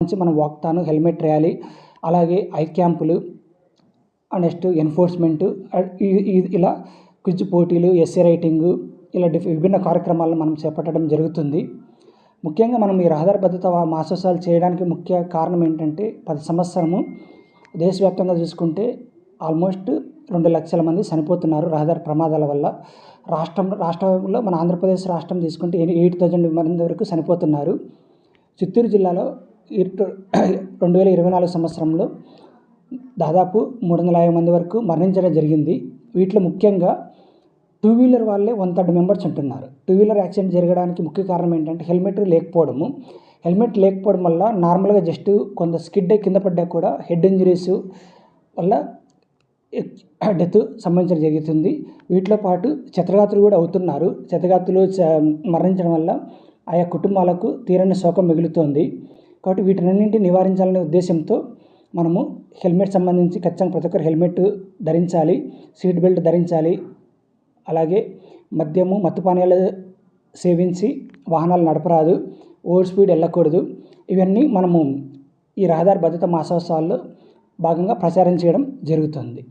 నుంచి మనం వాక్తాను, helmet rally, అలాగే ఐ క్యాంపులు, నెక్స్ట్ ఎన్ఫోర్స్మెంటు, ఇలా క్విజ్ పోటీలు, ఎస్సే రైటింగు, ఇలా విభిన్న కార్యక్రమాలను మనం చేపట్టడం జరుగుతుంది. ముఖ్యంగా మనం ఈ రహదారి భద్రత మాసోత్సవాలు చేయడానికి ముఖ్య కారణం ఏంటంటే, ప్రతి సంవత్సరము దేశవ్యాప్తంగా చూసుకుంటే ఆల్మోస్ట్ 2 లక్షల మంది చనిపోతున్నారు రహదారి ప్రమాదాల వల్ల. రాష్ట్రంలో మన ఆంధ్రప్రదేశ్ రాష్ట్రం తీసుకుంటే 8,000 మంది వరకు చనిపోతున్నారు. చిత్తూరు జిల్లాలో 2024 సంవత్సరంలో దాదాపు 350 మంది వరకు మరణించడం జరిగింది. వీటిలో ముఖ్యంగా 2 వీలర్ వాళ్ళే 1/3 మెంబర్స్ ఉంటున్నారు. 2 వీలర్ యాక్సిడెంట్ జరగడానికి ముఖ్య కారణం ఏంటంటే హెల్మెట్ లేకపోవడము. హెల్మెట్ లేకపోవడం వల్ల నార్మల్గా జస్ట్ కొంత స్కిడ్ అయి కింద పడ్డా కూడా హెడ్ ఇంజరీస్ వల్ల డెత్ సంభవించడం జరుగుతుంది. వీటితో పాటు క్షతగాత్రులు కూడా అవుతున్నారు. క్షతగాత్రులు మరణించడం వల్ల ఆయా కుటుంబాలకు తీరని శోకం మిగులుతోంది. కాబట్టి వీటినన్నింటినీ నివారించాలనే ఉద్దేశంతో మనము హెల్మెట్ సంబంధించి ఖచ్చితంగా ప్రతి ఒక్కరు హెల్మెట్ ధరించాలి, సీట్ బెల్ట్ ధరించాలి. అలాగే మద్యము, మత్తు పానీయాలు సేవించి వాహనాలు నడపరాదు, ఓవర్ స్పీడ్ వెళ్ళకూడదు. ఇవన్నీ మనము ఈ రహదారి భద్రత మాసోత్సవాల్లో భాగంగా ప్రచారం చేయడం జరుగుతుంది.